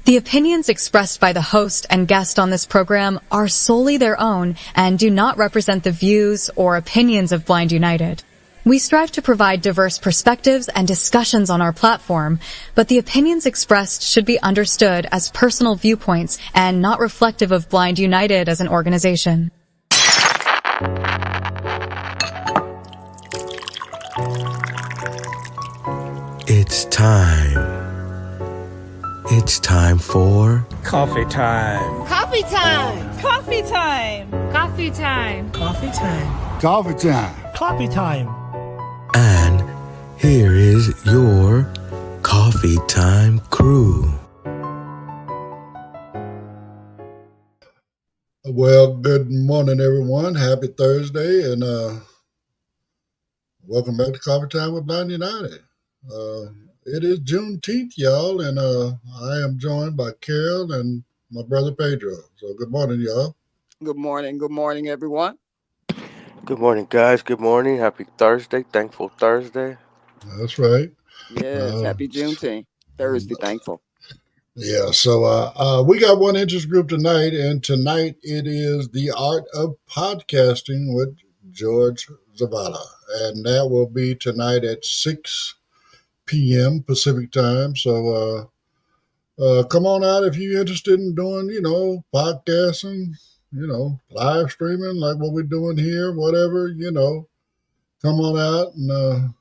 The opinions expressed by the host and guest on this program are solely their own and do not represent the views or opinions of Blind United. We strive to provide diverse perspectives and discussions on our platform, but the opinions expressed should be understood as personal viewpoints and not reflective of Blind United as an organization. It's time. It's time for coffee time. Coffee time. Coffee time. Coffee time. Coffee time. Coffee time. Coffee time. And here is your coffee time crew. Well, good morning, everyone. Happy Thursday, and welcome back to Coffee Time with Blind United. It is Juneteenth, y'all, and I am joined by Carol and my brother Pedro. So good morning, y'all. Good morning, everyone. Good morning, guys. Good morning. Happy Thursday. Thankful Thursday. That's right. Yes, happy Juneteenth. Thursday, thankful. Yeah, so we got one interest group tonight, and tonight it is The Art of Podcasting with George Zavala, and that will be tonight at 6 p.m. Pacific time. So come on out if you're interested in doing, podcasting, live streaming like what we're doing here, whatever, come on out and,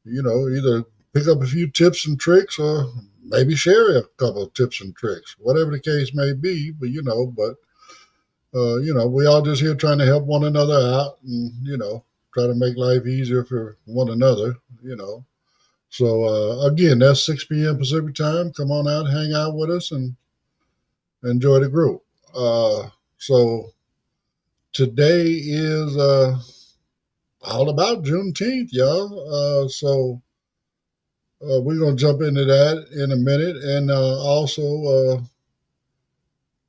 either pick up a few tips and tricks or maybe share a couple of tips and tricks, whatever the case may be. But, we all just here trying to help one another out and, try to make life easier for one another, So, again, that's 6 p.m. Pacific time. Come on out, hang out with us, and enjoy the group. So today is all about Juneteenth, y'all. So we're going to jump into that in a minute. And also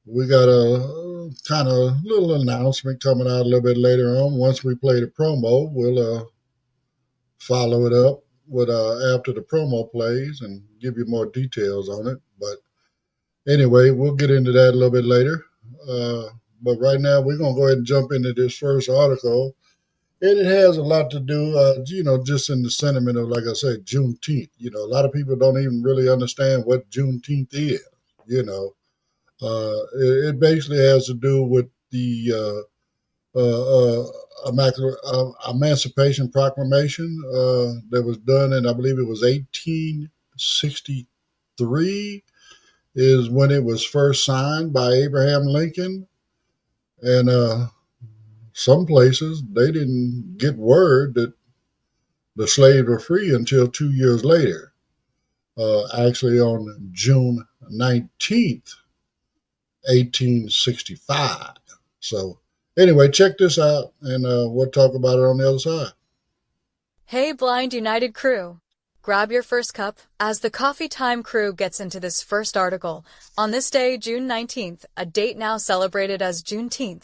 we got a kind of little announcement coming out a little bit later on. Once we play the promo, we'll follow it up with after the promo plays and give you more details on it. But anyway, we'll get into that a little bit later. But right now, we're going to go ahead and jump into this first article. And it has a lot to do, just in the sentiment of, like I said, Juneteenth. A lot of people don't even really understand what Juneteenth is. It basically has to do with the Emancipation Proclamation that was done in, I believe it was 1863 is when it was first signed by Abraham Lincoln. And some places, they didn't get word that the slaves were free until 2 years later, actually on June 19th, 1865. So anyway, check this out, and we'll talk about it on the other side. Hey, Blind United crew. Grab your first cup as the Coffee Time crew gets into this first article. On this day, June 19th, a date now celebrated as Juneteenth,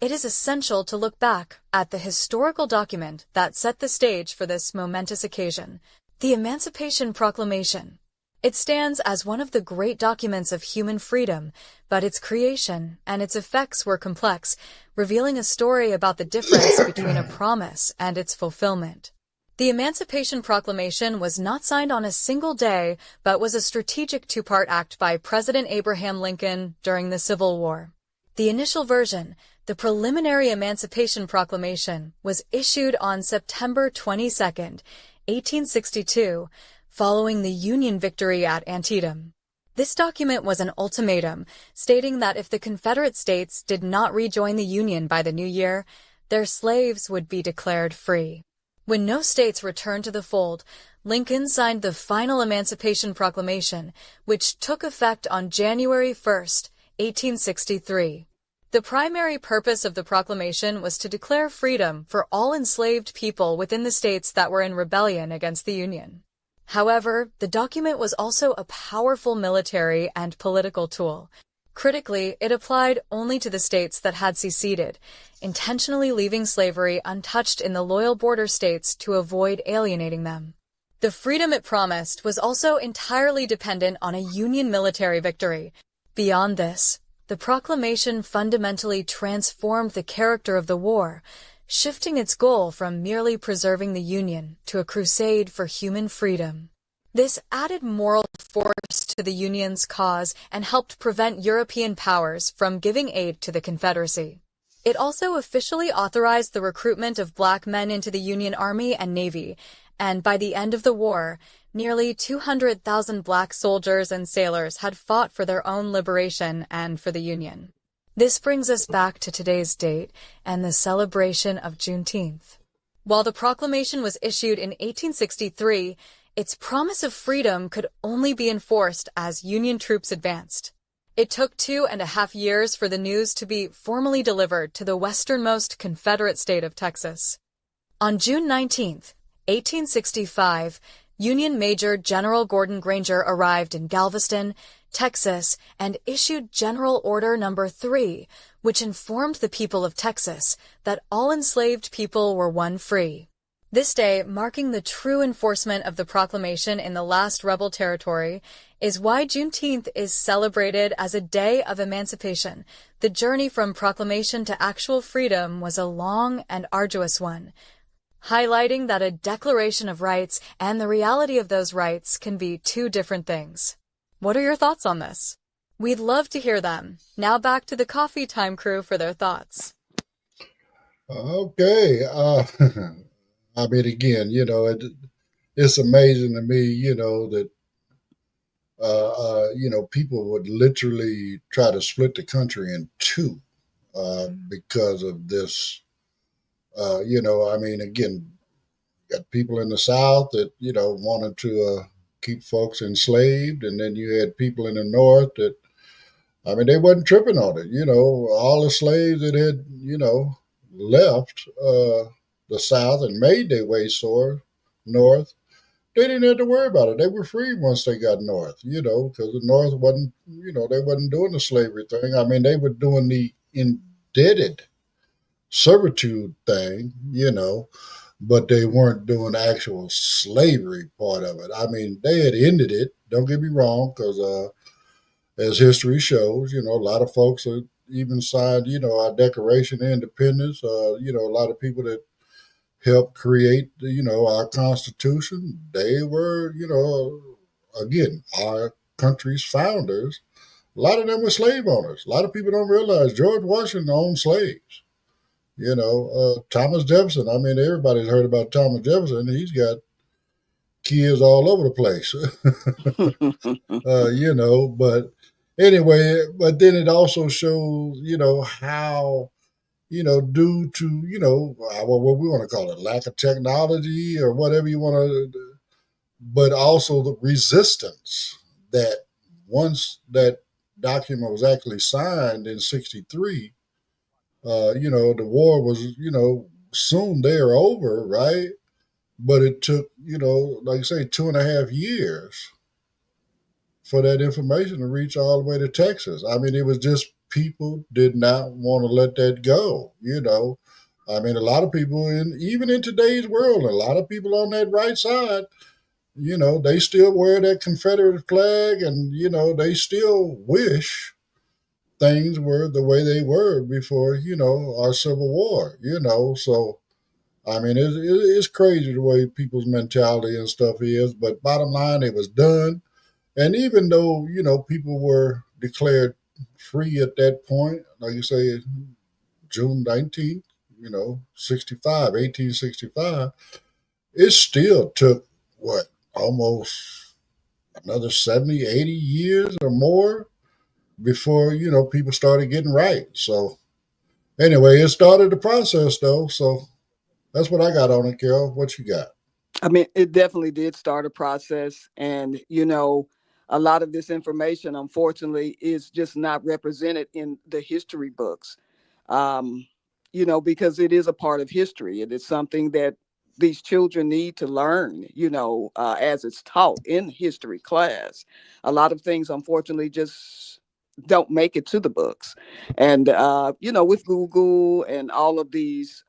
it is essential to look back at the historical document that set the stage for this momentous occasion, the Emancipation Proclamation. It stands as one of the great documents of human freedom, but its creation and its effects were complex, revealing a story about the difference between a promise and its fulfillment. The Emancipation Proclamation was not signed on a single day, but was a strategic two-part act by President Abraham Lincoln during the Civil War. The initial version, the Preliminary Emancipation Proclamation, was issued on September 22, 1862, following the Union victory at Antietam. This document was an ultimatum, stating that if the Confederate States did not rejoin the Union by the new year, their slaves would be declared free. When no states returned to the fold, Lincoln signed the final Emancipation Proclamation, which took effect on January 1, 1863. The primary purpose of the proclamation was to declare freedom for all enslaved people within the states that were in rebellion against the Union. However, the document was also a powerful military and political tool. Critically, it applied only to the states that had seceded, intentionally leaving slavery untouched in the loyal border states to avoid alienating them. The freedom it promised was also entirely dependent on a Union military victory. Beyond this, the proclamation fundamentally transformed the character of the war, shifting its goal from merely preserving the Union to a crusade for human freedom. This added moral force to the Union's cause and helped prevent European powers from giving aid to the Confederacy. It also officially authorized the recruitment of black men into the Union Army and Navy, and by the end of the war, nearly 200,000 black soldiers and sailors had fought for their own liberation and for the Union. This brings us back to today's date and the celebration of Juneteenth. While the proclamation was issued in 1863, its promise of freedom could only be enforced as Union troops advanced. It took 2.5 years for the news to be formally delivered to the westernmost Confederate state of Texas. On June 19, 1865, Union Major General Gordon Granger arrived in Galveston, Texas, and issued General Order No. 3, which informed the people of Texas that all enslaved people were one free. This day, marking the true enforcement of the proclamation in the last rebel territory, is why Juneteenth is celebrated as a day of emancipation. The journey from proclamation to actual freedom was a long and arduous one, highlighting that a declaration of rights and the reality of those rights can be two different things. What are your thoughts on this? We'd love to hear them. Now back to the Coffee Time crew for their thoughts. Okay. I mean, again, it's amazing to me, that, people would literally try to split the country in two because of this. I mean, again, you got people in the South that, wanted to keep folks enslaved. And then you had people in the North that, I mean, they wasn't tripping on it. All the slaves that had, left the South and made their way north, they didn't have to worry about it. They were free once they got north, because the North wasn't, they wasn't doing the slavery thing. I mean, they were doing the indebted servitude thing, but they weren't doing the actual slavery part of it. I mean, they had ended it. Don't get me wrong, because as history shows, a lot of folks are even signed, our Declaration of Independence. A lot of people that helped create, our Constitution, they were, again, our country's founders. A lot of them were slave owners. A lot of people don't realize George Washington owned slaves. Thomas Jefferson. I mean, everybody's heard about Thomas Jefferson. He's got kids all over the place. But anyway, but then it also shows, how, due to, what we want to call it, lack of technology or whatever you want to, but also the resistance that once that document was actually signed in 63, the war was, soon there over, right? But it took, like I say, 2.5 years for that information to reach all the way to Texas. I mean, it was just people did not want to let that go, I mean, a lot of people, even in today's world, a lot of people on that right side, they still wear that Confederate flag and, they still wish things were the way they were before, our Civil War, So, I mean, it's crazy the way people's mentality and stuff is. But bottom line, it was done. And even though, people were declared free at that point, like you say, June 19th, 1865, it still took, almost another 70, 80 years or more before, people started getting right. So anyway, it started the process though. So that's what I got on it, Carol. What you got? I mean, it definitely did start a process. And, a lot of this information, unfortunately, is just not represented in the history books, because it is a part of history. It is something that these children need to learn, as it's taught in history class. A lot of things, unfortunately, just don't make it to the books. And, with Google and all of these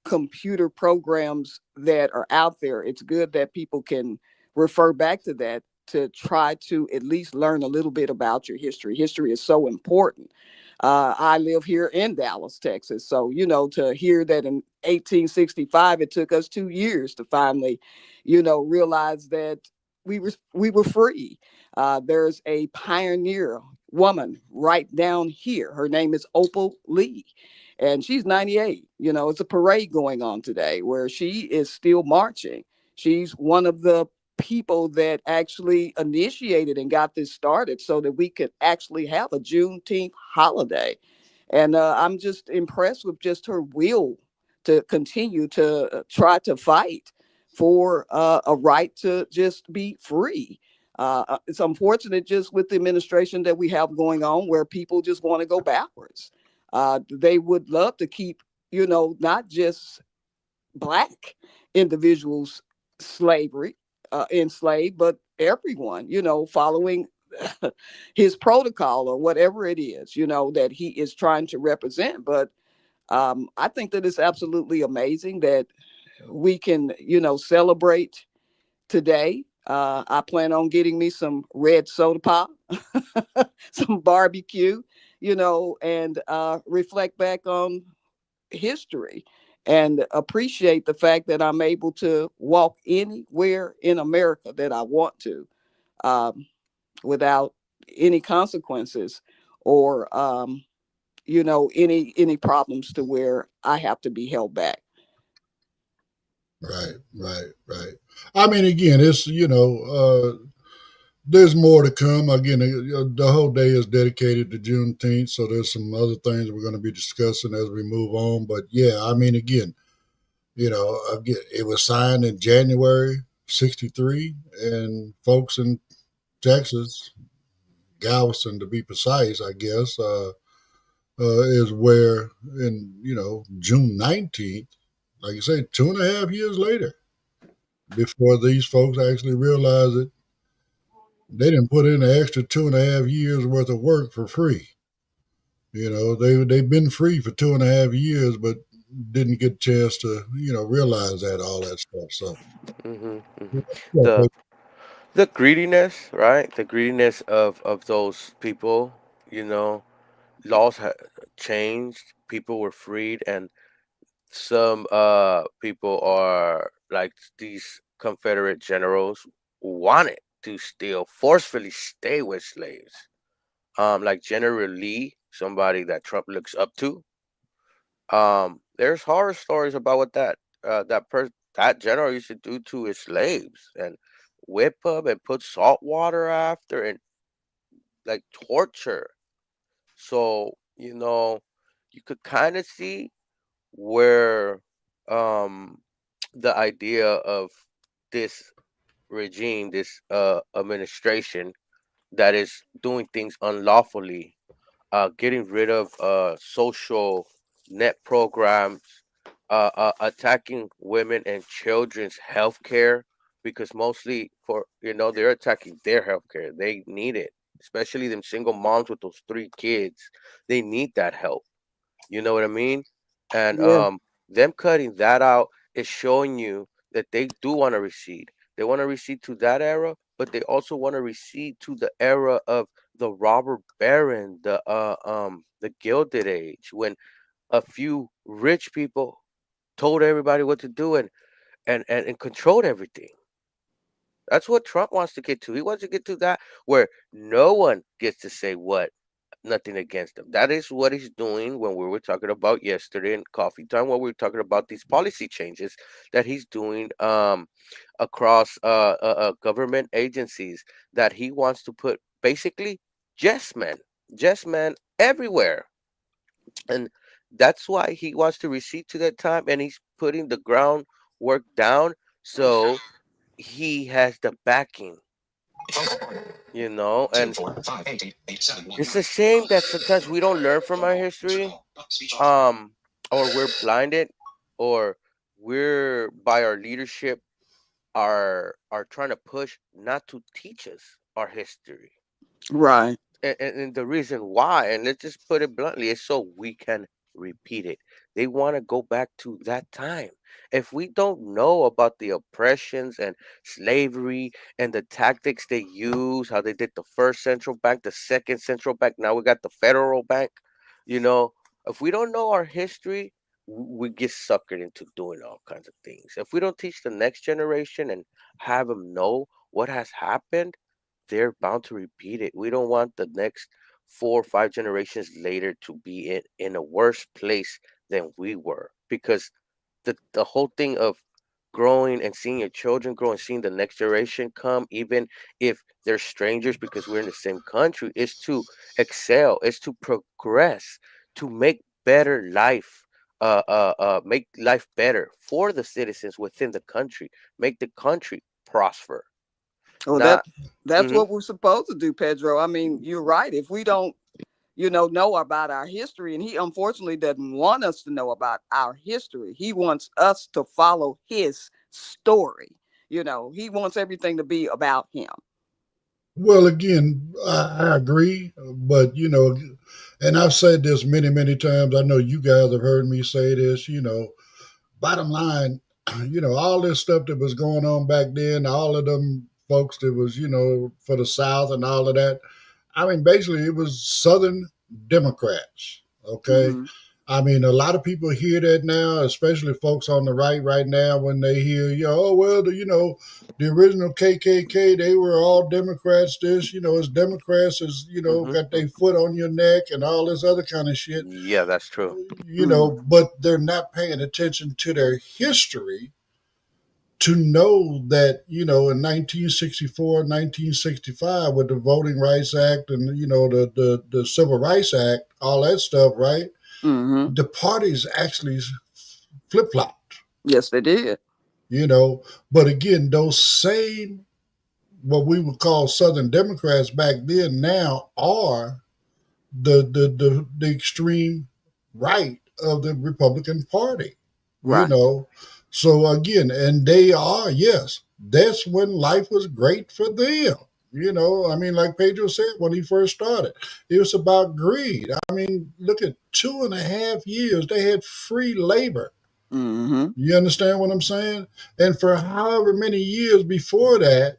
computer programs that are out there, it's good that people can refer back to that, to try to at least learn a little bit about your history. History is so important. I live here in Dallas, Texas. So, to hear that in 1865, it took us 2 years to finally, realize that we were free. There's a pioneer woman right down here. Her name is Opal Lee, and she's 98. It's a parade going on today where she is still marching. She's one of the people that actually initiated and got this started so that we could actually have a Juneteenth holiday. And I'm just impressed with just her will to continue to try to fight for a right to just be free. It's unfortunate just with the administration that we have going on where people just want to go backwards. They would love to keep, not just Black individuals slavery, enslaved, but everyone, following his protocol or whatever it is, that he is trying to represent. But I think that it's absolutely amazing that we can, celebrate today. I plan on getting me some red soda pop, some barbecue, and reflect back on history and appreciate the fact that I'm able to walk anywhere in America that I want to, um, without any consequences or any problems to where I have to be held back. Right, right, right. I mean, again, it's there's more to come. Again, the whole day is dedicated to Juneteenth, so there's some other things we're going to be discussing as we move on. But yeah, I mean, again, again, it was signed in January '63, and folks in Texas, Galveston to be precise, I guess, is where in June 19th, like you say, 2.5 years later, before these folks actually realized it, they didn't put in an extra 2.5 years worth of work for free. They've been free for 2.5 years, but didn't get a chance to realize that all that stuff. So Hmm. Hmm. yeah, The the greediness, right? The greediness of those people. You know, laws changed. People were freed, and some people are like these Confederate generals wanted to still forcefully stay with slaves. Like General Lee, somebody that Trump looks up to. There's horror stories about what that general used to do to his slaves and whip them and put salt water after and like torture. So you could kind of see where um the idea of this regime, this administration that is doing things unlawfully, getting rid of social net programs, attacking women and children's health care, because mostly they're attacking their health care. They need it, especially them single moms with those 3 kids. They need that help. You know what I mean? And Yeah. them cutting that out is showing you that they do want to recede. They want to recede to that era, but they also want to recede to the era of the robber baron, the Gilded Age, when a few rich people told everybody what to do and controlled everything. That's what Trump wants to get to. He wants to get to that where no one gets to say what, nothing against him. That is what he's doing when we were talking about yesterday in coffee time, when we were talking about these policy changes that he's doing across government agencies, that he wants to put basically yes men everywhere. And that's why he wants to recede to that time, and he's putting the groundwork down so he has the backing, and it's a shame that sometimes we don't learn from our history, um, or we're blinded, or we're by our leadership are trying to push not to teach us our history, Right. and the reason why, and let's just put it bluntly, is so we can repeat it. They want to go back to that time. If we don't know about the oppressions and slavery and the tactics they use, how they did the first central bank, the second central bank, now we got the federal bank, you know, if we don't know our history, we get suckered into doing all kinds of things. If we don't teach the next generation and have them know what has happened, they're bound to repeat it. We don't want the next 4 or 5 generations later to be in a worse place than we were, because the whole thing of growing and seeing your children grow and seeing the next generation come, even if they're strangers because we're in the same country, is to excel, is to progress, to make better life, make life better for the citizens within the country, make the country prosper. Well, Not. that's Hmm. what we're supposed to do, Pedro. I mean, you're right. If we don't, know about our history, and he unfortunately doesn't want us to know about our history. He wants us to follow his story. He wants everything to be about him. Well, again, I agree, but and I've said this many, many times. I know you guys have heard me say this. Bottom line, all this stuff that was going on back then, all of them folks that was, for the South and all of that. I mean, basically, it was Southern Democrats. Okay. Mm-hmm. I mean, a lot of people hear that now, especially folks on the right now, when they hear, oh, well, the original KKK, they were all Democrats. This, as Democrats as, Hmm. got their foot on your neck and all this other kind of shit, Yeah, that's true. Mm-hmm. but they're not paying attention to their history to know that in 1964, 1965, with the Voting Rights Act and the Civil Rights Act, all that stuff, right? Mm-hmm. The parties actually flip flopped. Yes, they did. you know but again, those same, what we would call Southern Democrats back then, now are the extreme right of the Republican Party. you Right. know so again, and they are, yes, that's when life was great for them. I mean, like Pedro said, when he first started, it was about greed. I mean, look at 2.5 years they had free labor. Mm-hmm. You understand what I'm saying? And for however many years before that,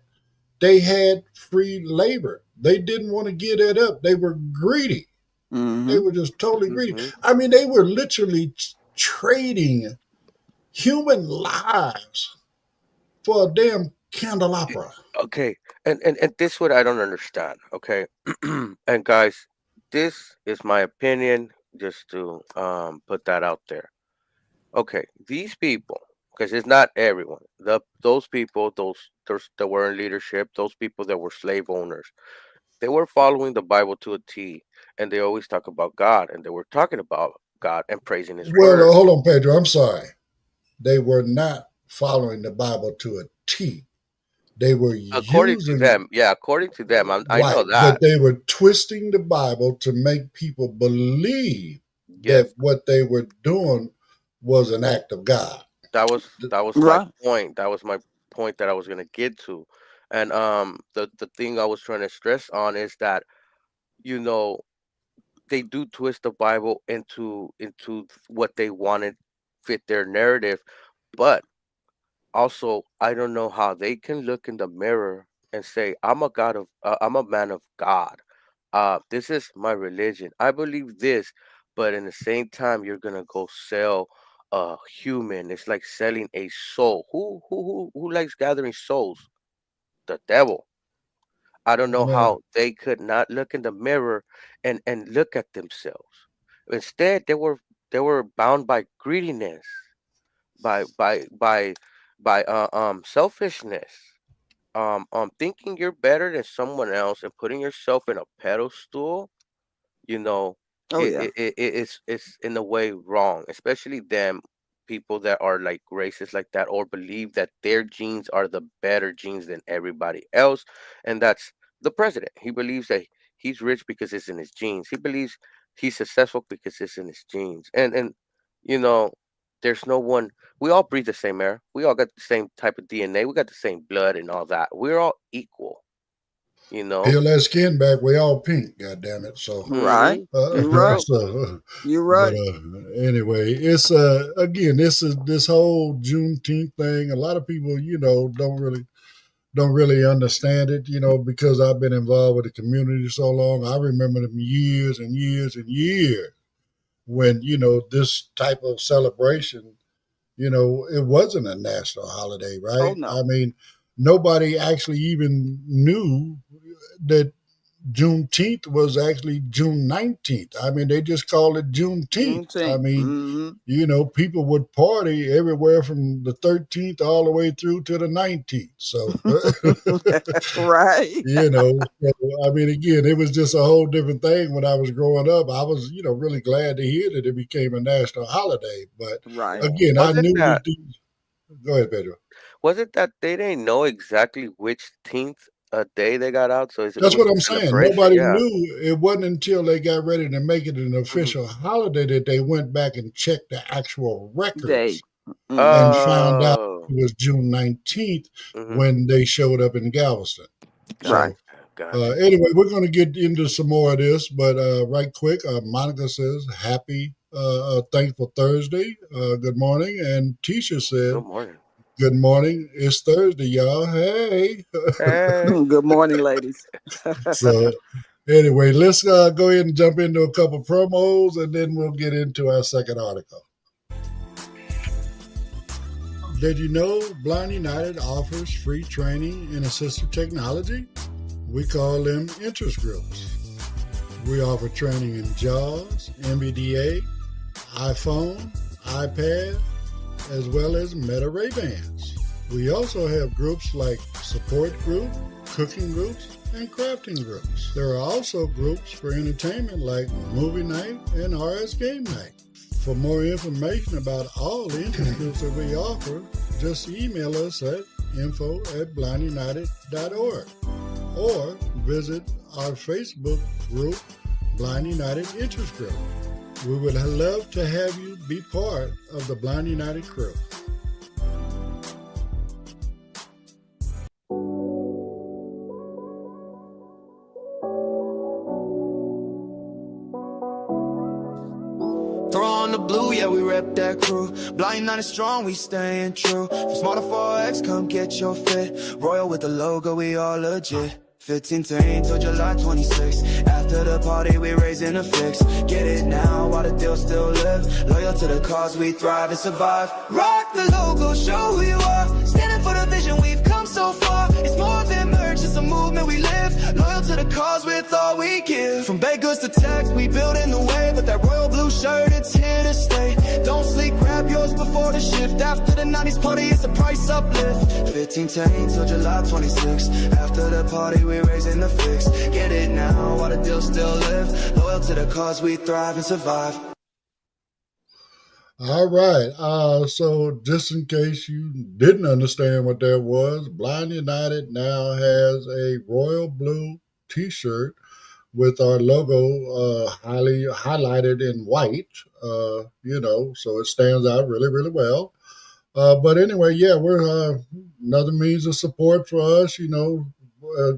they had free labor. They didn't want to give that up. They were greedy. They Mm-hmm. were just totally greedy. Hmm. I mean, they were literally trading human lives for a damn candelabra. Okay, and this what I don't understand. Okay, and guys, this is my opinion. Just to put that out there. Okay, these people, because it's not everyone. Those people, those that were in leadership, those people that were slave owners, they were following the Bible to a T, and they always talk about God, and they were talking about God and praising His Well, word. hold on, Pedro. I'm sorry. They were not following the Bible to a T. They were According to using, them, yeah, according to them, I know right, that. but they were twisting the Bible to make people believe that Yes, what they were doing was an act of God. that was my Right. point. That was my point that I was gonna get to, and the thing I was trying to stress on is that you know they do twist the Bible into what they wanted fit their narrative, but also I don't know how they can look in the mirror and say I'm a man of God. This is my religion. I believe this, but in the same time you're gonna go sell a human. It's like selling a soul. Who likes gathering souls? The devil. I don't know Well, how they could not look in the mirror and look at themselves. Instead, they were bound by greediness, by by by by selfishness, thinking you're better than someone else and putting yourself in a pedestal. you know Oh yeah. it's in a way wrong, especially them people that are like racist like that or believe that their genes are the better genes than everybody else. And that's the president. He believes that he's rich because it's in his genes. He believes he's successful because it's in his genes. And you know there's no one. We all breathe the same air. We all got the same type of DNA. We got the same blood and all that. We're all equal. You know. Peel that skin back, we all pink. God damn it! So, Right. There You're you right. go. so, You're but right. anyway, it's again, this whole Juneteenth thing. A lot of people, don't really understand it, because I've been involved with the community so long. I remember them years and years and years when this type of celebration, it wasn't a national holiday, Oh right? no. I mean, nobody actually even knew that Juneteenth was actually June 19th. I mean, they just called it Juneteenth. I Juneteenth. mean, Mm-hmm. people would party everywhere from the 13th all the way through to the 19th. So, Right. I mean, again, it was just a whole different thing when I was growing up. I was, really glad to hear that it became a national holiday. But Right. again, I Was it knew that? that these. Go ahead, Pedro. Was it that they didn't know exactly which teenth day they got out, so it That's was what a I'm saying. celebration? Nobody Yeah. knew. It wasn't until they got ready to make it an Hmm. official holiday that they went back and checked the actual Day. records Mm-hmm. and found out Oh. it was June 19th Hmm. when they showed up in Galveston. Right. So, Gotcha. Gotcha. anyway, we're going to get into some more of this, but right quick, Monica says, Happy Thankful Thursday. Good morning. And Tisha Good said, morning. Good morning. It's Thursday, y'all. Hey. Hey. Good morning, ladies. So, anyway, let's go ahead and jump into a couple promos and then we'll get into our second article. Did you know Blind United offers free training in assistive technology? We call them interest groups. We offer training in JAWS, NVDA, iPhone, iPad, as well as Meta Ray-Bans. We also have groups like support group, cooking groups, and crafting groups. There are also groups for entertainment like movie night and RS game night. For more information about all the interest groups that we offer, just email us at info@blindunited.org or visit our Facebook group, Blind United Interest Group. We would love to have you be part of the Blind United crew. Throw on the blue, yeah, we rep that crew. Blind, not as strong, we staying true. From small to 4X, come get your fit. Royal with the logo, we all legit. 15 till July 26. After the party, we raising a fix. Get it now while the deal still live. Loyal to the cause, we thrive and survive. Rock the logo, show who you are. Standing for the vision, we've come so far. It's more than merch, it's a movement we live. Loyal to the cause with all we give. From baked goods to text, we building the way. But that royal blue shirt, it's here to stay. Don't sleep, grab yours before the shift. After the 90s party, it's a price uplift. 15 till July 26. After the party, we raising the fix. Get it now while the deal still live. Loyal to the cause, we thrive and survive. All right. So just in case you didn't understand what that was, Blind United now has a royal blue T-shirt with our logo highly highlighted in white. So it stands out really, really well. But anyway, yeah, we're another means of support for us.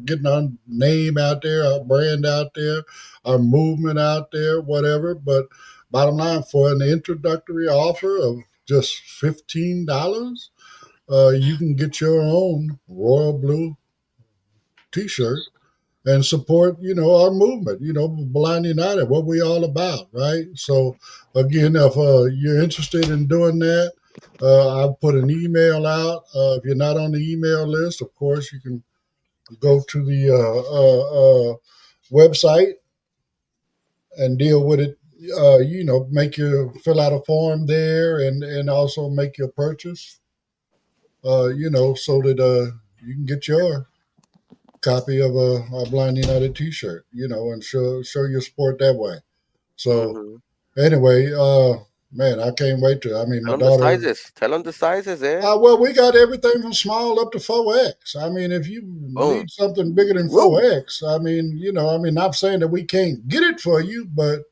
Getting our name out there, our brand out there, our movement out there, whatever. But bottom line, for an introductory offer of just $15, you can get your own royal blue T-shirt and support, our movement, Blind United, what we all about, right? So again, if you're interested in doing that, I'll put an email out. If you're not on the email list, of course, you can go to the website and deal with it. Make your fill out a form there and also make your purchase. So that you can get your copy of a Blind United T-shirt. And show your support that way. So Hmm. anyway, man, I can't wait to. I mean, my Tell them the daughter. sizes. Tell them the sizes, eh? Well, we got everything from small up to 4X. I mean, if you Boom. need something bigger than Woo. 4X, I mean, not saying that we can't get it for you, but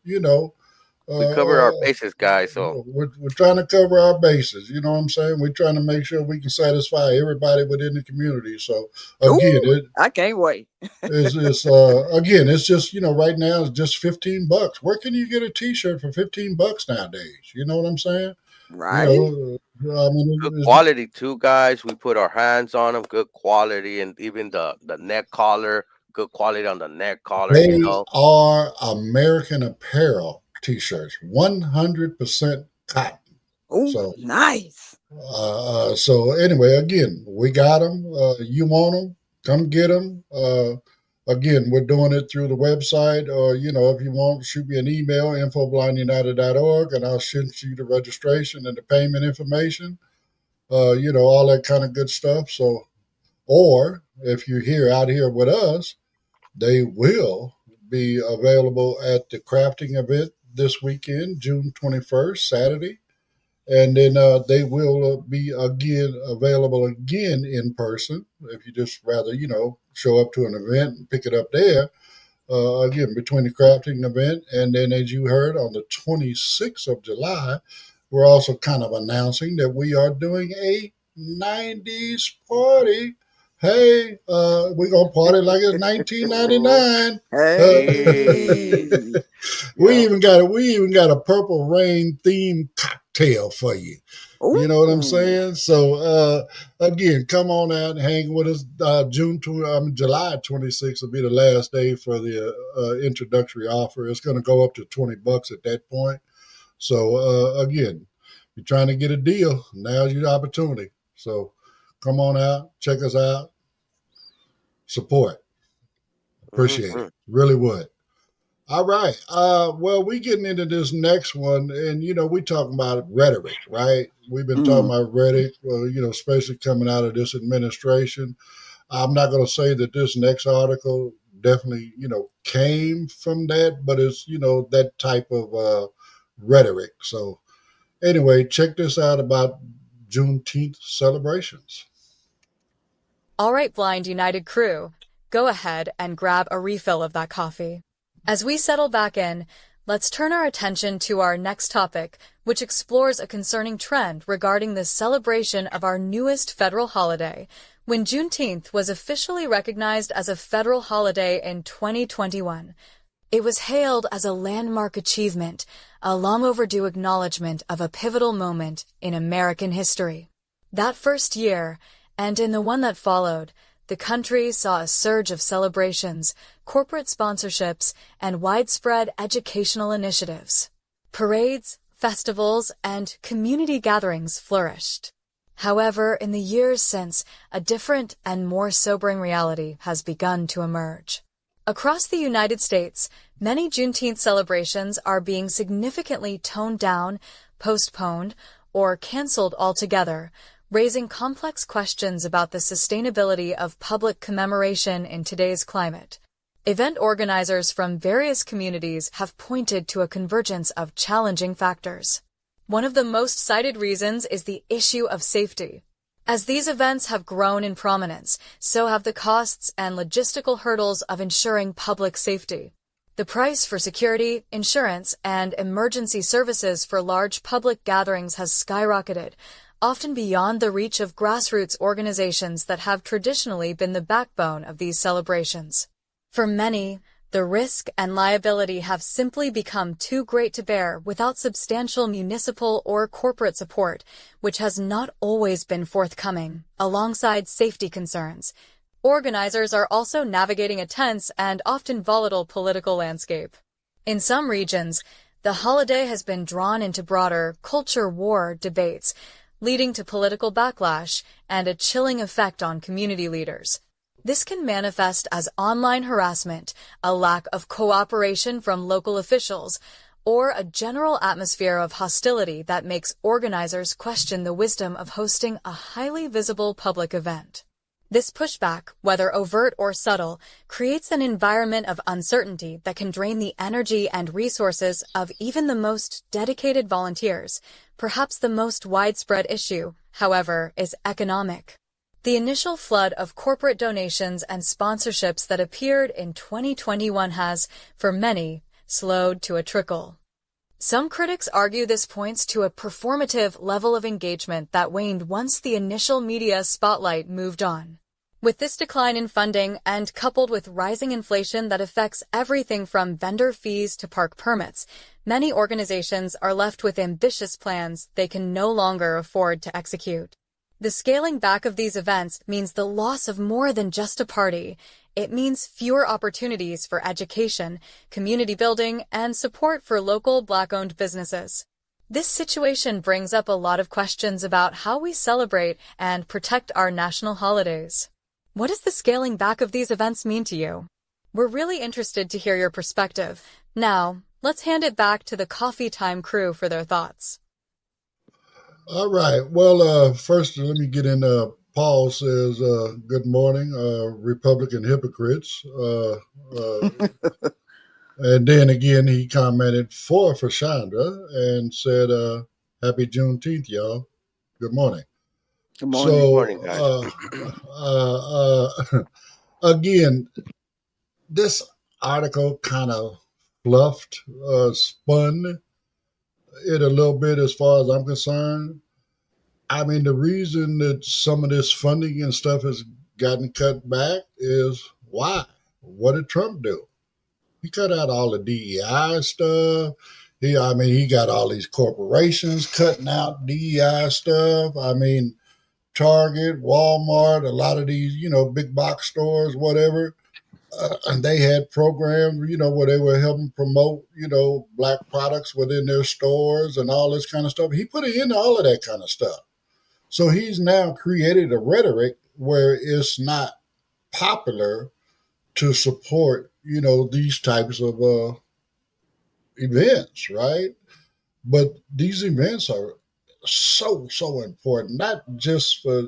We cover our bases, guys. So we're trying to cover our bases. You know what I'm saying? We're trying to make sure we can satisfy everybody within the community. So again, Ooh, I can't wait. it's again, it's just right now it's just $15. Where can you get a T-shirt for $15 nowadays? You know what I'm saying? You Right? know, I mean, good quality too, guys. We put our hands on them, good quality, and even the neck collar, good quality on the neck collar. they are American Apparel T-shirts, 100% cotton. Oh, So nice. so anyway, again, we got them. You want them? Come get them. Again, we're doing it through the website, or if you want, shoot me an email, infoblindunited.org, and I'll send you the registration and the payment information. All that kind of good stuff. So, or if you're out here with us, they will be available at the crafting event this weekend, June 21st, Saturday. And then they will be again available again in person if you just rather show up to an event and pick it up there. Again, between the crafting event and then, as you heard, on the 26th of July, we're also kind of announcing that we are doing a 90s party. Hey, we're gonna party like it's 1999. Hey. We Yeah. even got a Purple Rain themed cocktail for you. You know what I'm Ooh. saying? So again, come on out and hang with us. July 26th will be the last day for the introductory offer. It's going to go up to $20 at that point. So again, you're trying to get a deal. Now's your opportunity. So come on out, check us out, support. Appreciate it. Really would. All right. Well, we getting into this next one, and we talking about rhetoric, right? We've been talking about rhetoric, especially coming out of this administration. I'm not going to say that this next article definitely, came from that, but it's that type of rhetoric. So anyway, check this out about Juneteenth celebrations. All right, Blind United crew, go ahead and grab a refill of that coffee. As we settle back in, let's turn our attention to our next topic, which explores a concerning trend regarding the celebration of our newest federal holiday, when Juneteenth was officially recognized as a federal holiday in 2021. It was hailed as a landmark achievement, a long overdue acknowledgement of a pivotal moment in American history. That first year, and in the one that followed, the country saw a surge of celebrations, corporate sponsorships, and widespread educational initiatives. Parades, festivals, and community gatherings flourished. However, in the years since, a different and more sobering reality has begun to emerge. Across the United States, many Juneteenth celebrations are being significantly toned down, postponed, or canceled altogether, raising complex questions about the sustainability of public commemoration in today's climate. Event organizers from various communities have pointed to a convergence of challenging factors. One of the most cited reasons is the issue of safety. As these events have grown in prominence, so have the costs and logistical hurdles of ensuring public safety. The price for security, insurance, and emergency services for large public gatherings has skyrocketed, often beyond the reach of grassroots organizations that have traditionally been the backbone of these celebrations. For many, the risk and liability have simply become too great to bear without substantial municipal or corporate support, which has not always been forthcoming, alongside safety concerns. Organizers are also navigating a tense and often volatile political landscape. In some regions, the holiday has been drawn into broader culture war debates, leading to political backlash and a chilling effect on community leaders. This can manifest as online harassment, a lack of cooperation from local officials, or a general atmosphere of hostility that makes organizers question the wisdom of hosting a highly visible public event. This pushback, whether overt or subtle, creates an environment of uncertainty that can drain the energy and resources of even the most dedicated volunteers. Perhaps the most widespread issue, however, is economic. The initial flood of corporate donations and sponsorships that appeared in 2021 has, for many, slowed to a trickle. Some critics argue this points to a performative level of engagement that waned once the initial media spotlight moved on. With this decline in funding and coupled with rising inflation that affects everything from vendor fees to park permits, many organizations are left with ambitious plans they can no longer afford to execute. The scaling back of these events means the loss of more than just a party. It means fewer opportunities for education, community building, and support for local Black-owned businesses. This situation brings up a lot of questions about how we celebrate and protect our national holidays. What does the scaling back of these events mean to you? We're really interested to hear your perspective. Now, let's hand it back to the Coffee Time crew for their thoughts. All right. Well, first, let me get in. Paul says, good morning, Republican hypocrites. And then again, he commented for Chandra and said, happy Juneteenth, y'all. Good morning. Good morning. Morning, So, guys. again, this article kind of fluffed, spun it a little bit as far as I'm concerned. I mean, the reason that some of this funding and stuff has gotten cut back is why? What did Trump do? He cut out all the DEI stuff. He got all these corporations cutting out DEI stuff. I mean, Target, Walmart, a lot of these, big box stores, whatever. And they had programs, where they were helping promote, black products within their stores and all this kind of stuff. He put in all of that kind of stuff. So he's now created a rhetoric where it's not popular to support, these types of events, right? But these events are so important, not just for,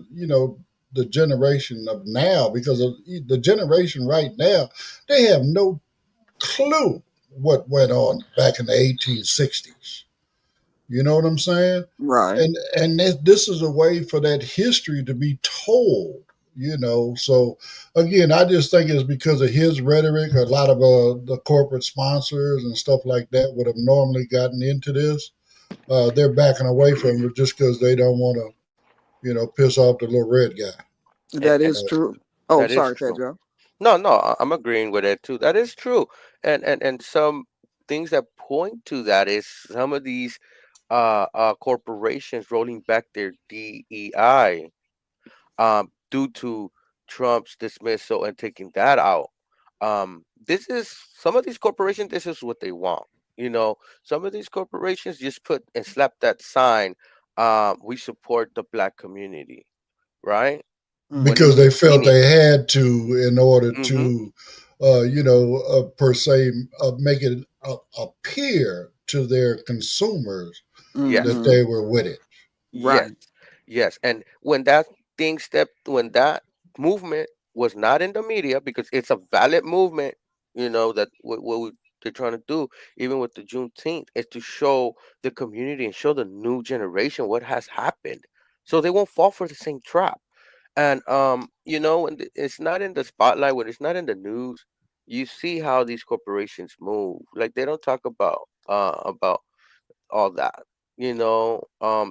the generation of now, because of the generation right now, they have no clue what went on back in the 1860s. You know what I'm saying? Right. And this is a way for that history to be told. So again, I just think it's because of his rhetoric. A lot of the corporate sponsors and stuff like that would have normally gotten into this. They're backing away from it just because they don't want to, piss off the little red guy. That And is true. Oh, that is sorry, true. Pedro. No, no, I'm agreeing with it too. That is true. And some things that point to that is some of these corporations rolling back their DEI due to Trump's dismissal and taking that out. This is some of these corporations. This is what they want. Some of these corporations just put and slap that sign. We support the black community, right? When Because it's they felt meaning. they had to in order Hmm. to, per se, make it appear to their consumers that Yes. Mm-hmm. they were with it. Yes, Right. yes. And when that movement was not in the media, because it's a valid movement, that they're trying to do, even with the Juneteenth, is to show the community and show the new generation what has happened, so they won't fall for the same trap. And when it's not in the spotlight, when it's not in the news, you see how these corporations move. Like they don't talk about all that.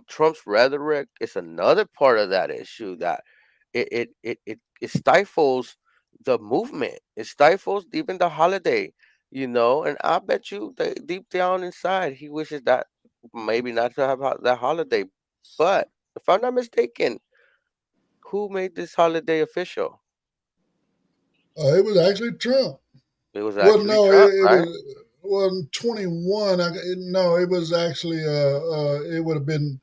Trump's rhetoric is another part of that issue that it stifles the movement. It stifles even the holiday. And I bet you that deep down inside he wishes that maybe not to have that holiday. But if I'm not mistaken, who made this holiday official? It was actually Trump. It was Well, actually no, Trump, it right? was well 21. No, it was actually it would have been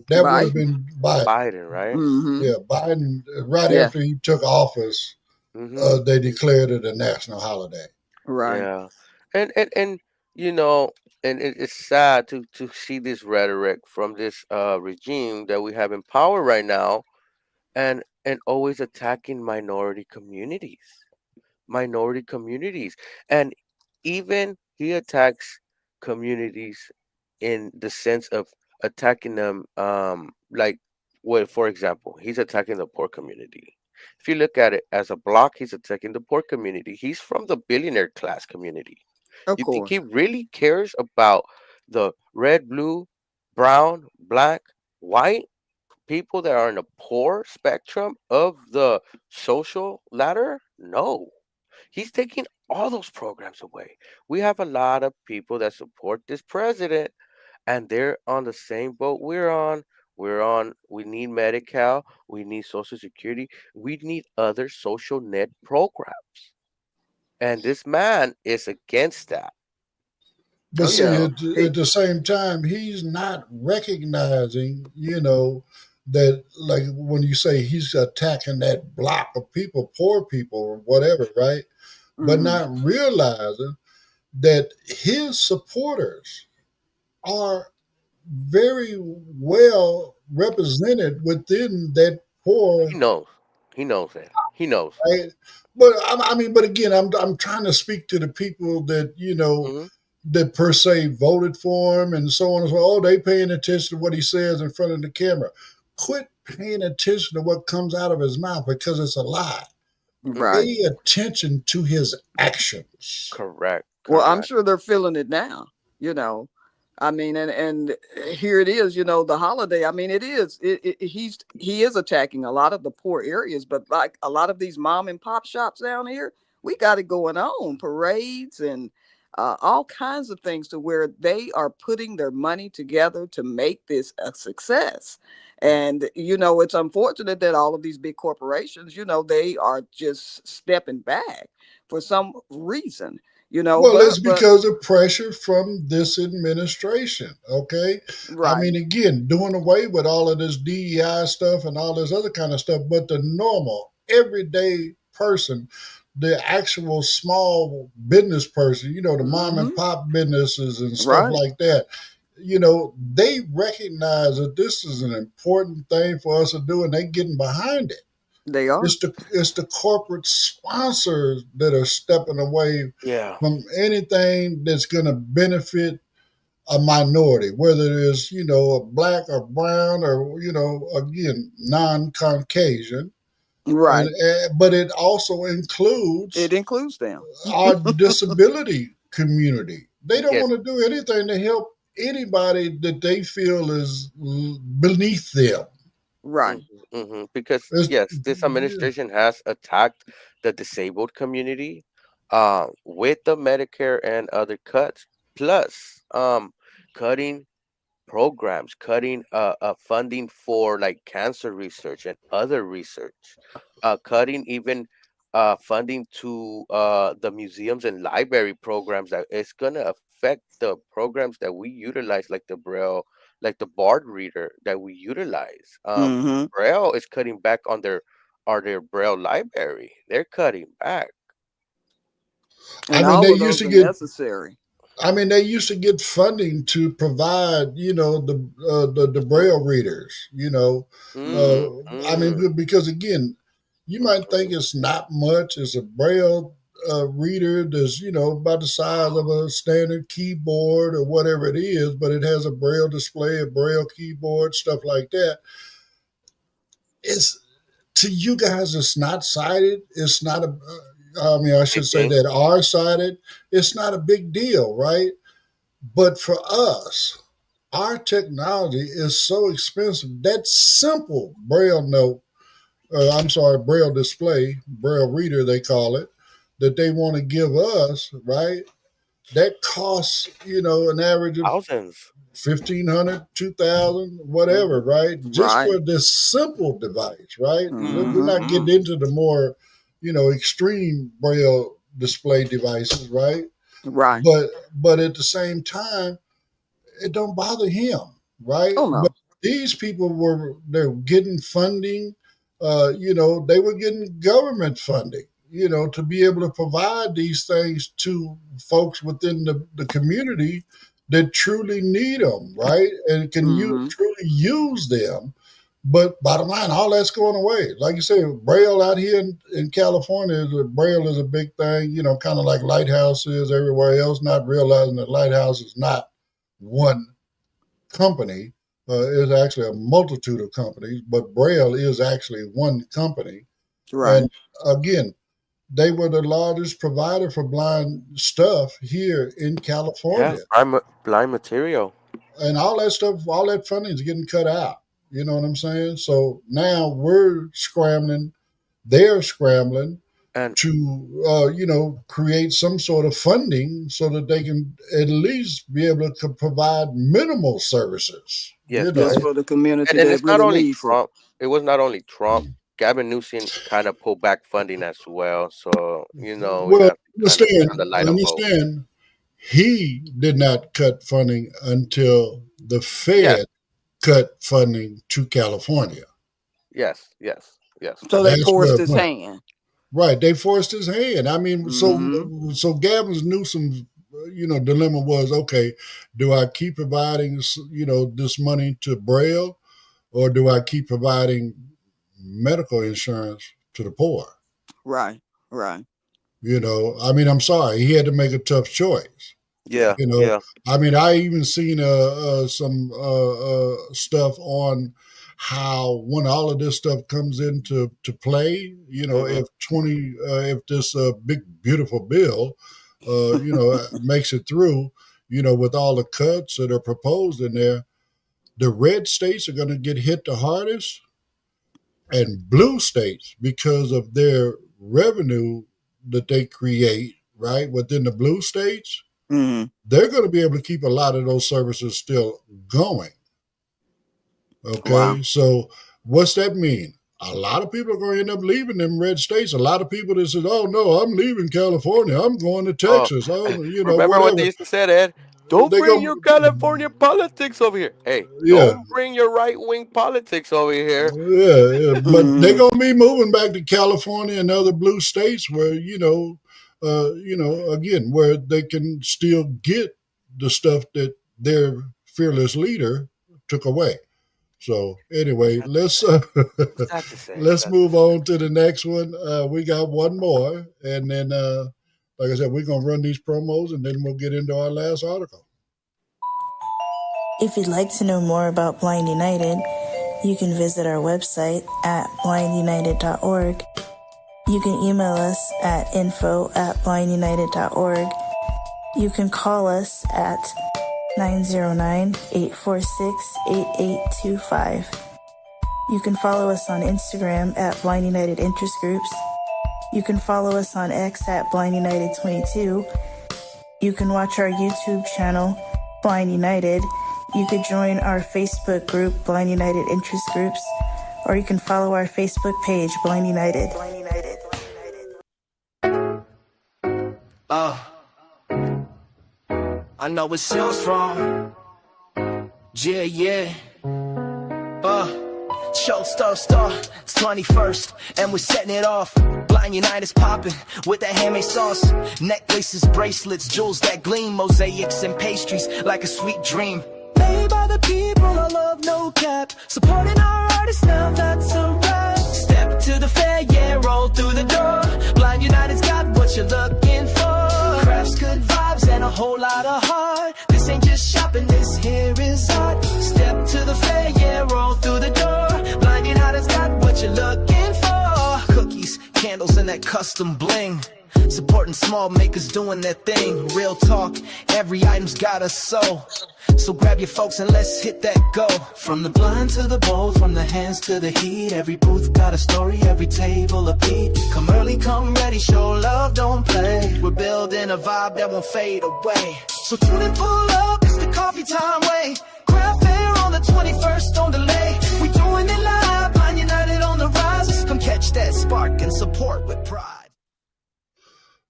that would have Biden. been Biden. Biden, right? Mm-hmm. Yeah, Biden. Right Yeah. after he took office, Mm-hmm. they declared it a national holiday. Right. Yeah, and you know, and it's sad to see this rhetoric from this regime that we have in power right now, and always attacking minority communities, and even he attacks communities in the sense of attacking them, like, well, for example, he's attacking the poor community. If you look at it as a block, he's attacking the poor community. He's from the billionaire class community. Of You think he course. really cares about the red, blue, brown, black, white, people that are in the poor spectrum of the social ladder? No. He's taking all those programs away. We have a lot of people that support this president, and they're on the same boat we're on. We need Medi-Cal, we need Social Security, we need other social net programs. And this man is against that. But Oh see, yeah. at the same time, he's not recognizing, that like when you say he's attacking that block of people, poor people or whatever, right? But Hmm. not realizing that his supporters are very well represented within that poor, He knows. He knows that. He knows. right? But I mean, but again, I'm trying to speak to the people that Hmm. that per se voted for him and so on and so. Oh, they paying attention to what he says in front of the camera. Quit paying attention to what comes out of his mouth because it's a lie. Hmm. Right. Pay attention to his actions. Correct. Well, I'm Correct. sure they're feeling it now, you know. I mean, and here it is, the holiday. I mean, he is attacking a lot of the poor areas, but like a lot of these mom and pop shops down here, we got it going on, parades and all kinds of things to where they are putting their money together to make this a success. And it's unfortunate that all of these big corporations, they are just stepping back for some reason, Well, it's but because of pressure from this administration. Okay. I right. mean, again, doing away with all of this DEI stuff and all this other kind of stuff, but the normal, everyday person, the actual small business person, the mom and Hmm. pop businesses and stuff Right. like that, they recognize that this is an important thing for us to do and they getting behind it. They are. It's the corporate sponsors that are stepping away Yeah. from anything that's going to benefit a minority, whether it is a black or brown or again non-Caucasian, and Right. but it also includes It includes them. our disability community. They don't Yes. want to do anything to help anybody that they feel is beneath them. Right. Because It's, yes, this yeah. administration has attacked the disabled community with the Medicare and other cuts, plus cutting programs, cutting funding for like cancer research and other research, cutting even funding to the museums and library programs that it's gonna affect the programs that we utilize, like the Braille, like the Bard reader that we utilize. Hmm. Braille is cutting back on their Braille library. They're cutting back. I And mean, they all of used those to are get necessary. they used to get funding to provide, the braille readers. Mm, I mean, mm, because again, you might think it's not much. It's a braille reader that's about the size of a standard keyboard or whatever it is, but it has a braille display, a braille keyboard, stuff like that. It's to you guys. It's not sighted. It's not a. I mean, I big should say thing. that are sighted. It's not a big deal, right? But for us, our technology is so expensive. That simple Braille note, I'm sorry, Braille display, Braille reader, they call it, that they want to give us, right? That costs, an average of Thousands. 1,500, 2,000, whatever, Mm-hmm. right? Just Right. for this simple device, right? We're Hmm. not getting Mm-hmm. into the more, extreme Braille display devices, right? Right. But at the same time, it don't bother him, right? Oh But no. these people they're getting funding. They were getting government funding. To be able to provide these things to folks within the community that truly need them, right? And can you Hmm. truly use them. But bottom line, all that's going away. Like you say, Braille out here in California, Braille is a big thing, kind of like Lighthouse is everywhere else, not realizing that Lighthouse is not one company. Is actually a multitude of companies, but Braille is actually one company. Right. And again, they were the largest provider for blind stuff here in Yeah, California. blind material. and all that stuff, all that funding is getting cut out. You know what I'm saying? So now we're scrambling, they're scrambling And to, create some sort of funding so that they can at least be able to provide minimal services. yes, You but Just know, for the community and that it's not really only needs it. Trump. It was not only Trump. Gavin Newsom kind of pulled back funding as well. So we well, have to kind of shine the light on both. understand, he did not cut funding until the Yes, Fed cut funding to California. yes, yes, yes. So they That's where forced it his went. hand. Right, they forced his hand. I mean, Hmm. so Gavin Newsom's dilemma was, okay, do I keep providing this money to Braille, or do I keep providing medical insurance to the poor? Right, right. I mean, I'm sorry, he had to make a tough choice. Yeah. Yeah, You know, yeah. I mean, I even seen some stuff on how when all of this stuff comes into to play, Hmm. if this big beautiful bill, makes it through, with all the cuts that are proposed in there, the red states are going to get hit the hardest, and blue states, because of their revenue that they create, right, within the blue states, Hmm. they're going to be able to keep a lot of those services still going. Wow. Okay, so what's that mean? A lot of people are going to end up leaving them red states. A lot of people that said, "Oh no, I'm leaving California. I'm going to Oh, Texas. Oh, remember what they whatever." used to say, Ed? Don't They bring go, your California politics over here. Hey, yeah, don't bring your right wing politics over here. yeah. But they're Hmm. going to be moving back to California and other blue states where again, where they can still get the stuff that their fearless leader took away. So anyway, Sad to let's say. Sad to say. let's Sad to move say. on to the next one. We got one more, and then, like I said, we're gonna run these promos, and then we'll get into our last article. If you'd like to know more about Blind United, you can visit our website at blindunited.org. You can email us at info@blindunited.org. You can call us at 909-846-8825. You can follow us on Instagram at Blind United Interest Groups. You can follow us on X at Blind United 22. You can watch our YouTube channel, Blind United. You could join our Facebook group, Blind United Interest Groups, or you can follow our Facebook page, Blind United. I know it sounds wrong. Yeah, yeah. Show star, it's 21st, and we're setting it off. Blind United's popping with that handmade sauce. Necklaces, bracelets, jewels that gleam, mosaics and pastries like a sweet dream. Made by the people, I love no cap. Supporting our artists, now that's a wrap. Step to the fair, yeah, roll through the door. Blind United's got what you're looking for. Crafts, good vibes, and a whole lot of heart. This ain't just shopping, this here is art. Step to the fair, yeah, roll through the door. Blind United's got what you're looking for. Cookies, candles, and that custom bling. Supporting small makers doing their thing. Real talk, every item's got a soul. So grab your folks and let's hit that go. From the blind to the bold, from the hands to the heat. Every booth got a story, every table a beat. Come early, come ready, show love, don't play. We're building a vibe that won't fade away. So tune and pull up, it's the coffee time way. Craft fair on the 21st, don't delay. We doing it live, Blind United on the rise. Come catch that spark and support with pride.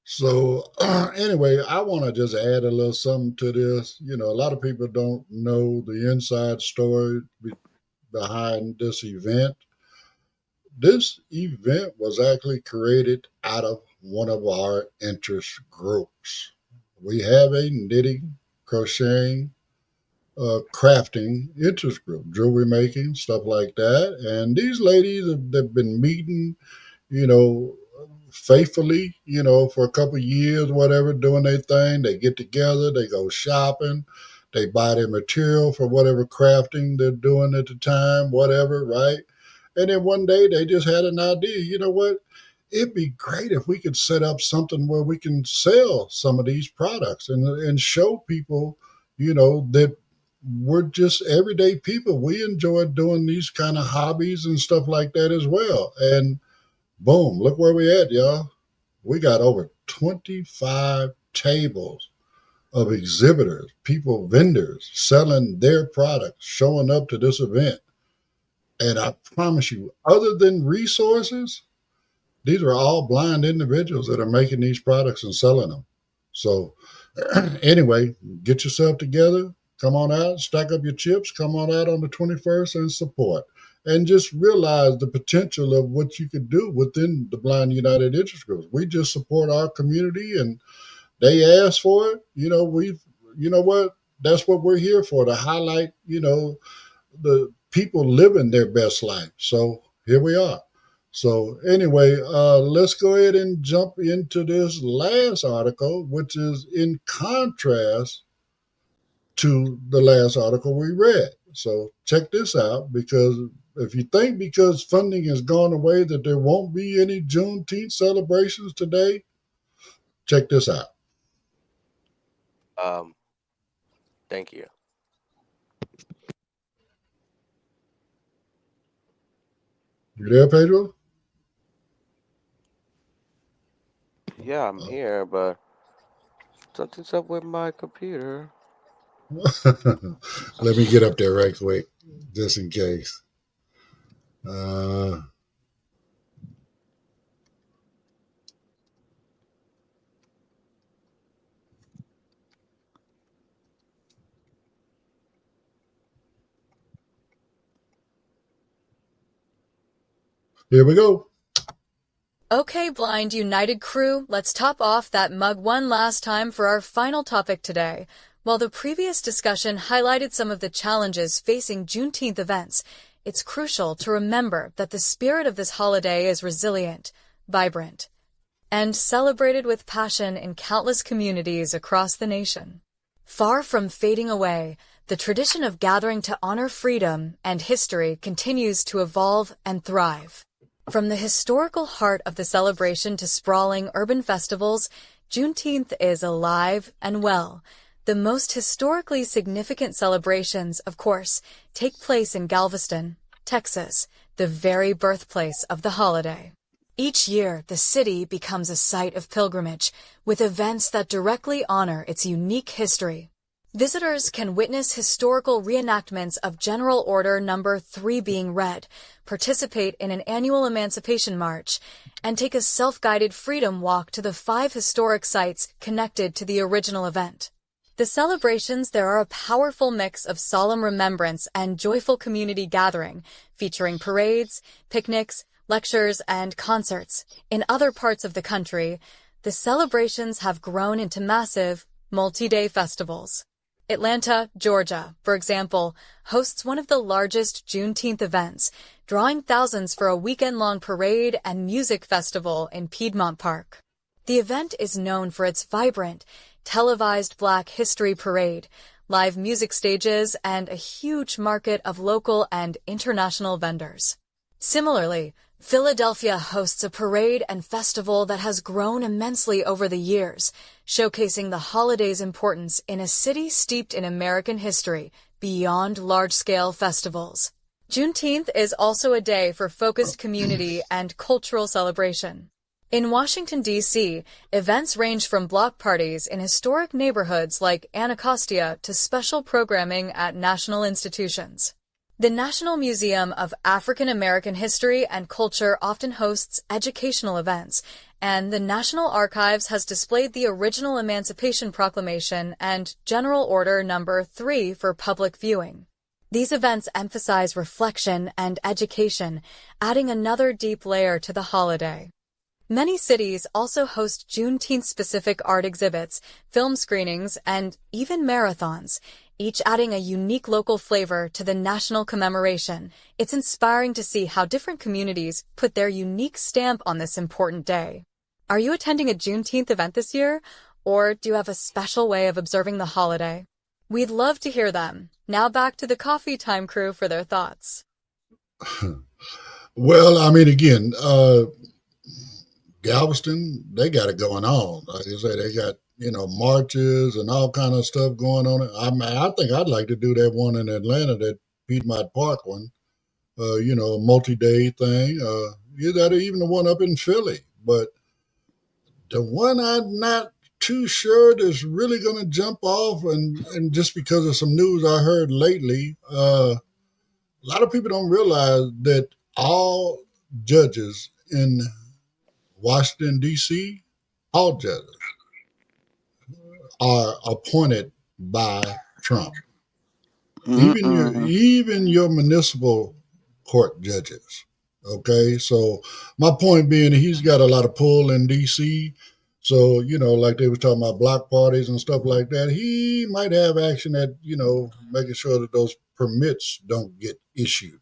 So anyway, I want to just add a little something to this. A lot of people don't know the inside story behind this event. This event was actually created out of one of our interest groups. We have a knitting, crocheting, crafting interest group, jewelry making, stuff like that. And these ladies have been meeting, you know, faithfully, for a couple of years, whatever, doing their thing. They get together, they go shopping, they buy their material for whatever crafting they're doing at the time, whatever, right? And then one day they just had an idea, you know what? It'd be great if we could set up something where we can sell some of these products and show people, that we're just everyday people. We enjoy doing these kind of hobbies and stuff like that as well. And boom, look where we at, y'all. We got over 25 tables of exhibitors, people, vendors selling their products, showing up to this event. And I promise you, other than resources, these are all blind individuals that are making these products and selling them. So, anyway, get yourself together, come on out, stack up your chips, come on out on the 21st and support. And just realize the potential of what you could do within the Blind United Interest Groups. We just support our community and they asked for it. You know what? That's what we're here for, to highlight, the people living their best life. So here we are. So anyway, let's go ahead and jump into this last article, which is in contrast to the last article we read. So check this out, because if you think because funding has gone away that there won't be any Juneteenth celebrations today, check this out. Thank you. You there, Pedro? Yeah, I'm here, but something's up with my computer. Let me get up there right quick, just in case. Here we go. Okay, Blind United crew, let's top off that mug one last time for our final topic today. While the previous discussion highlighted some of the challenges facing Juneteenth events, it's crucial to remember that the spirit of this holiday is resilient, vibrant, and celebrated with passion in countless communities across the nation. Far from fading away, the tradition of gathering to honor freedom and history continues to evolve and thrive. From the historical heart of the celebration to sprawling urban festivals, Juneteenth is alive and well. The most historically significant celebrations, of course, take place in Galveston, Texas, the very birthplace of the holiday. Each year, the city becomes a site of pilgrimage, with events that directly honor its unique history. Visitors can witness historical reenactments of General Order No. 3 being read, participate in an annual Emancipation March, and take a self-guided freedom walk to the 5 historic sites connected to the original event. The celebrations there are a powerful mix of solemn remembrance and joyful community gathering, featuring parades, picnics, lectures, and concerts. In other parts of the country, the celebrations have grown into massive, multi-day festivals. Atlanta, Georgia, for example, hosts one of the largest Juneteenth events, drawing thousands for a weekend-long parade and music festival in Piedmont Park. The event is known for its vibrant, televised Black History Parade, live music stages, and a huge market of local and international vendors. Similarly, Philadelphia hosts a parade and festival that has grown immensely over the years, showcasing the holiday's importance in a city steeped in American history beyond large-scale festivals. Juneteenth is also a day for focused community and cultural celebration. In Washington, D.C., events range from block parties in historic neighborhoods like Anacostia to special programming at national institutions. The National Museum of African American History and Culture often hosts educational events, and the National Archives has displayed the original Emancipation Proclamation and General Order No. 3 for public viewing. These events emphasize reflection and education, adding another deep layer to the holiday. Many cities also host Juneteenth-specific art exhibits, film screenings, and even marathons, each adding a unique local flavor to the national commemoration. It's inspiring to see how different communities put their unique stamp on this important day. Are you attending a Juneteenth event this year, or do you have a special way of observing the holiday? We'd love to hear them. Now back to the Coffee Time crew for their thoughts. Well, I mean, again, Galveston, they got it going on. Like I say, they got marches and all kind of stuff going on. I think I'd like to do that one in Atlanta, that Piedmont Park one. A multi-day thing. Yeah, that or even the one up in Philly. But the one I'm not too sure that's really going to jump off, and just because of some news I heard lately, a lot of people don't realize that all judges in Washington D.C., all judges are appointed by Trump. Mm-mm. Even your municipal court judges. Okay, so my point being, he's got a lot of pull in D.C. So like they were talking about block parties and stuff like that, he might have action at making sure that those permits don't get issued.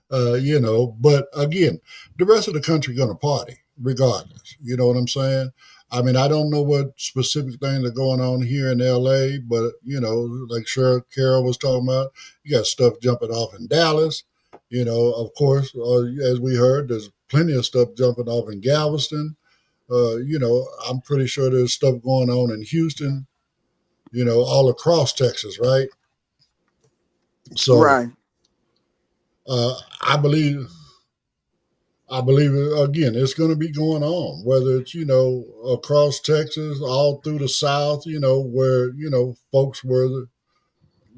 But again, the rest of the country going to party regardless. You know what I'm saying? I mean, I don't know what specific things are going on here in LA, but like Cheryl Carroll was talking about, you got stuff jumping off in Dallas. Of course, as we heard, there's plenty of stuff jumping off in Galveston. I'm pretty sure there's stuff going on in Houston. All across Texas, right? So Right. I believe again, it's going to be going on, whether it's, across Texas, all through the South, where, folks were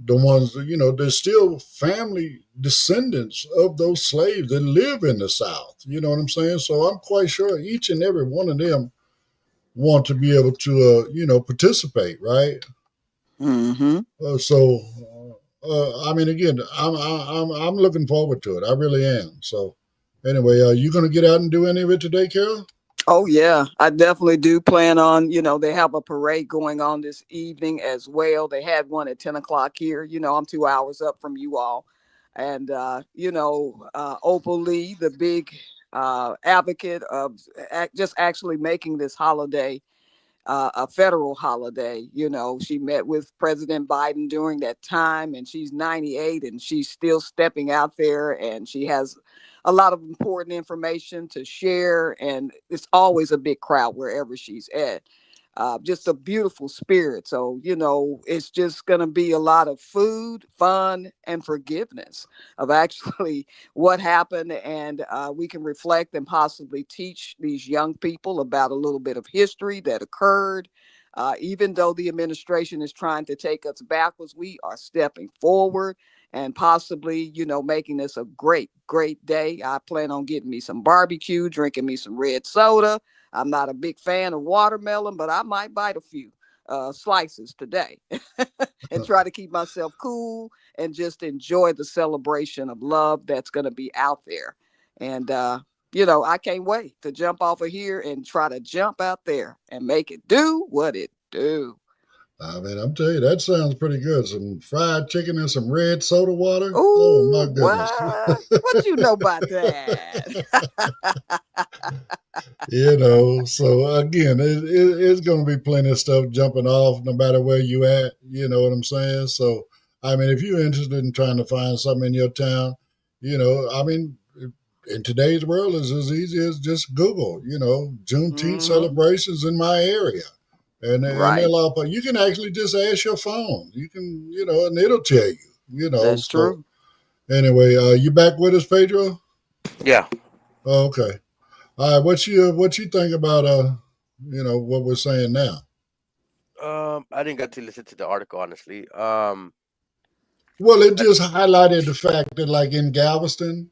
the ones that, there's still family descendants of those slaves that live in the South. You know what I'm saying? So I'm quite sure each and every one of them want to be able to, participate, right? Mm-hmm. I mean, again, I'm looking forward to it. I really am. So, anyway, are you going to get out and do any of it today, Carol? Oh yeah, I definitely do plan on. They have a parade going on this evening as well. They had one at 10 o'clock here. I'm 2 hours up from you all, and Opal Lee, the big advocate of just actually making this holiday a federal holiday. She met with President Biden during that time, and she's 98 and she's still stepping out there, and she has a lot of important information to share. And it's always a big crowd wherever she's at. Just a beautiful spirit. So, it's just going to be a lot of food, fun, and forgiveness of actually what happened. And we can reflect and possibly teach these young people about a little bit of history that occurred. Even though the administration is trying to take us backwards, we are stepping forward and possibly, making this a great, great day. I plan on getting me some barbecue, drinking me some red soda. I'm not a big fan of watermelon, but I might bite a few slices today and try to keep myself cool and just enjoy the celebration of love that's going to be out there. And, I can't wait to jump off of here and try to jump out there and make it do what it do. I mean, I'm telling you, that sounds pretty good. Some fried chicken and some red soda water. Oh my Ooh, goodness. what? What you know about that? So again, it's going to be plenty of stuff jumping off no matter where you at. You know what I'm saying? So, I mean, if you're interested in trying to find something in your town, I mean, in today's world, it's as easy as just Google, Juneteenth Mm-hmm. celebrations in my area. And there are a Right. lot of, you can actually just ask your phone. You can, and it'll tell you, That's So true. anyway, you back with us, Pedro? Yeah. Oh, okay. All right. What you think about what we're saying now? I didn't get to listen to the article honestly. Well, it just highlighted the fact that, like in Galveston,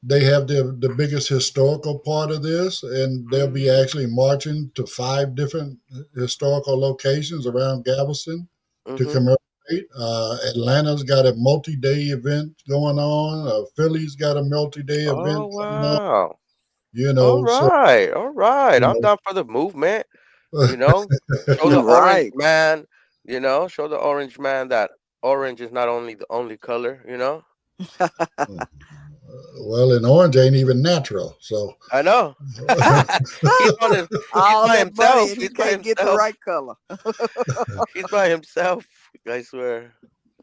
they have the biggest historical part of this, and they'll be actually marching to 5 different historical locations around Galveston to Mm-hmm. commemorate. Atlanta's got a multi-day event going on. Philly's got a multi-day Oh event going on. wow. So All right. you I'm know, down for the movement. You know, show the orange Right. man. Show the orange man that orange is not only the only color. well, and orange ain't even natural. So I know. he's on his. He's All by that money himself. and you He's by can't get the himself. right color. He's by himself. I swear.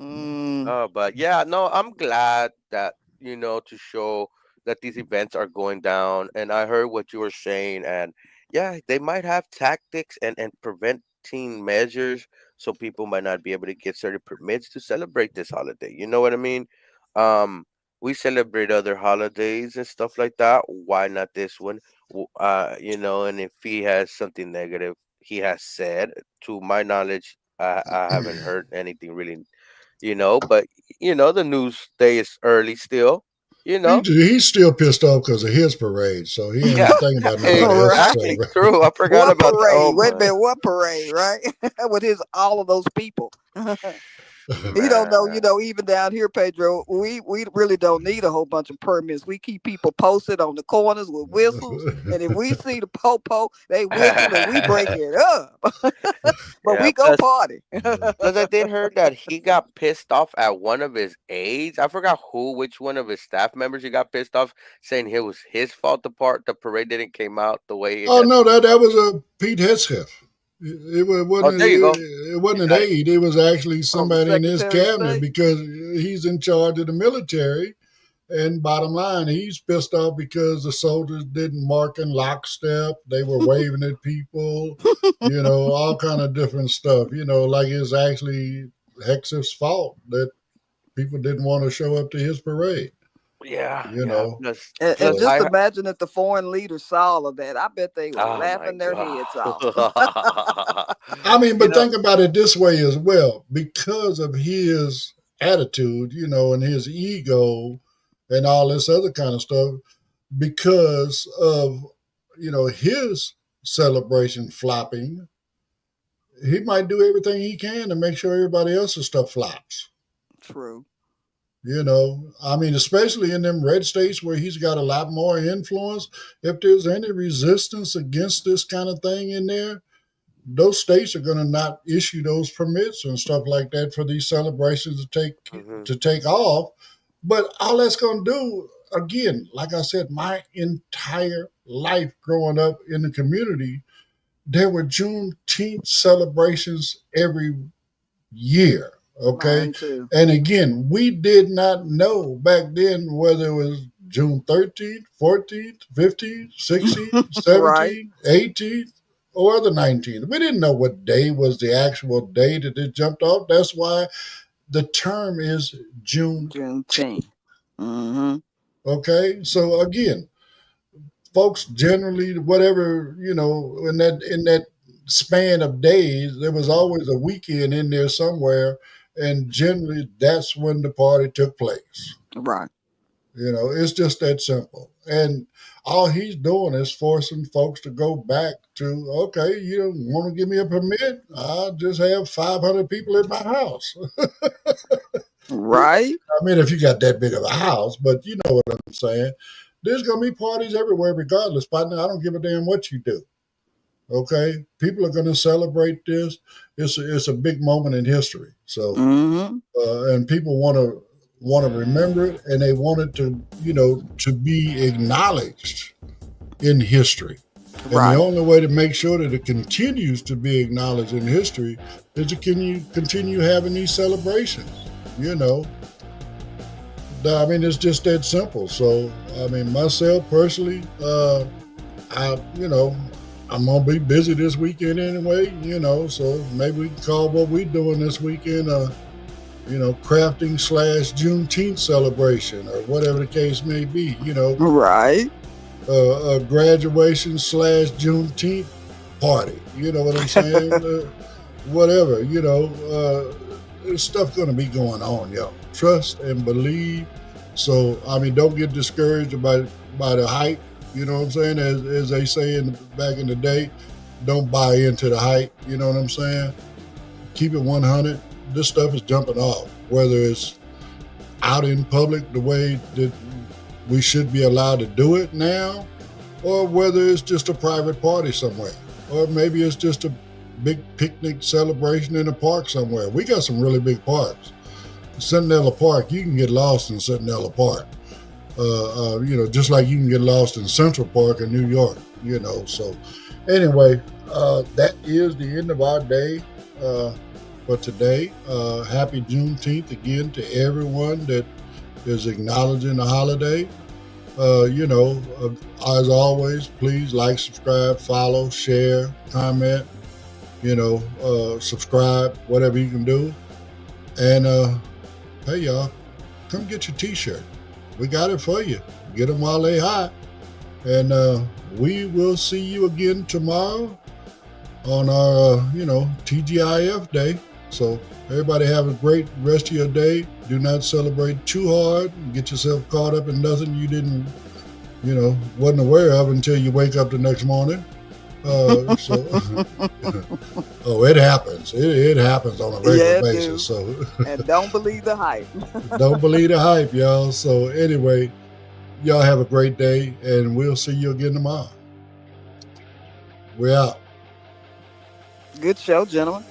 Mm, But yeah, no, I'm glad that to show that these events are going down. And I heard what you were saying, and yeah, they might have tactics and preventing measures so people might not be able to get certain permits to celebrate this holiday. You know what I mean? Um, we celebrate other holidays and stuff like that. Why not this one? And if he has something negative he has said, to my knowledge, I haven't heard anything really, but the news day is early still, you know. He's still pissed off because of his parade, so he ain't Yeah, even thinking about nobody else's Right. exactly. celebration. True. I forgot What about that. Oh parade? Wait a my minute, what parade, right? With his all of those people. He don't know, man. even down here, Pedro, we really don't need a whole bunch of permits. We keep people posted on the corners with whistles, and if we see the popo, they whistle and we break it up. But Yeah. we go party. Plus, I did heard that he got pissed off at one of his aides. I forgot which one of his staff members he got pissed off, saying it was his fault the parade didn't came out the way it Oh had. no, that was a Pete Hegseth. Oh, there you go. It You wasn't an got it. aide. It was actually Oh, the somebody in his Secretary of cabinet State. because he's in charge of the military. And bottom line, he's pissed off because the soldiers didn't mark in lockstep. They were waving at people, all kind of different stuff. Like it's actually Hegseth's fault that people didn't want to show up to his parade. Yeah, You yeah. know, And Plus, so just imagine if the foreign leaders saw all of that. I bet they were oh my laughing their god. heads off. I mean, you but know, think about it this way as well. Because of his attitude, and his ego and all this other kind of stuff, because of, his celebration flopping, he might do everything he can to make sure everybody else's stuff flops. True. I mean, especially in them red states where he's got a lot more influence. If there's any resistance against this kind of thing in there, those states are going to not issue those permits and stuff like that for these celebrations mhm. to take off. But all that's going to do, again, like I said, my entire life growing up in the community, there were Juneteenth celebrations every year. Okay. Mine too. And again, we did not know back then whether it was June 13th, 14th, 15th, 16th, Right. 17th, 18th, or the 19th. We didn't know what day was the actual day that it jumped off. That's why the term is June. Juneteenth. Mm-hmm. Okay. So again, folks generally, whatever, in that span of days, there was always a weekend in there somewhere. And generally, that's when the party took place. Right. It's just that simple. And all he's doing is forcing folks to go back to, okay, you don't want to give me a permit? I'll just have 500 people at my house. Right. I mean, if you got that big of a house, but you know what I'm saying. There's going to be parties everywhere, regardless, partner. I don't give a damn what you do. Okay? People are going to celebrate this. It's a big moment in history. So, Mm-hmm. and people want to remember it, and they want it to be acknowledged in history. And the Right. only way to make sure that it continues to be acknowledged in history is to continue having these celebrations. You know, I mean, it's just that simple. So, I mean, myself personally, I, I'm gonna be busy this weekend anyway. So maybe we can call what we doing this weekend, crafting / Juneteenth celebration or whatever the case may be. Right. A graduation / Juneteenth party. You know what I'm saying? Whatever. There's stuff going to be going on, yo. Trust and believe. So, I mean, don't get discouraged by the hype. You know what I'm saying? As they say back in the day, don't buy into the hype. You know what I'm saying? Keep it 100. This stuff is jumping off, whether it's out in public the way that we should be allowed to do it now, or whether it's just a private party somewhere, or maybe it's just a big picnic celebration in a park somewhere. We got some really big parks. Centinela Park, you can get lost in Centinela Park. Just like you can get lost in Central Park in New York, So anyway, that is the end of our day for today. Happy Juneteenth again to everyone that is acknowledging the holiday. As always, please like, subscribe, follow, share, comment, subscribe, whatever you can do. And hey, y'all, come get your t-shirt. We got it for you. Get them while they hot. And we will see you again tomorrow on our, TGIF day. So everybody have a great rest of your day. Do not celebrate too hard and get yourself caught up in nothing you didn't, wasn't aware of until you wake up the next morning. Oh, it happens. It happens on a regular basis. So, and don't believe the hype. Don't believe the hype, y'all. So anyway, y'all have a great day, and we'll see you again tomorrow. We're out. Good show, gentlemen.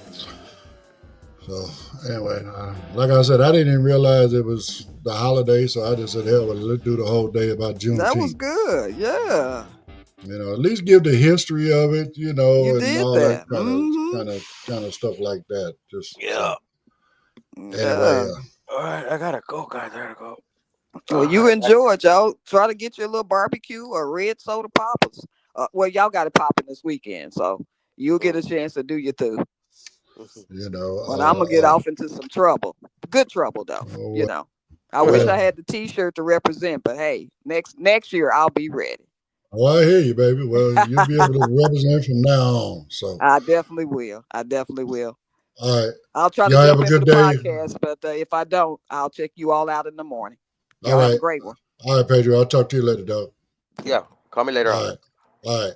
So anyway, like I said, I didn't even realize it was the holiday, so I just said, hell, let's do the whole day about Juneteenth. That was good, yeah. At least give the history of it, you and did all that kind of stuff like that. Just Anyway, all right, I gotta go, guys. I gotta go. Well, you enjoy it, y'all. Try to get your little barbecue or red soda poppers. Well, y'all got it popping this weekend, so you'll get a chance to do your thing. But I'm gonna get off into some trouble. Good trouble, though. I wish I had the T-shirt to represent, but hey, next year I'll be ready. Oh, I hear you, baby. Well, you'll be able to represent from now on. So I definitely will. All right. I'll try to jump into the podcast, but if I don't, I'll check you all out in the morning. Y'all have a great one. All right, Pedro. I'll talk to you later, dog. Yeah, call me later on. All right.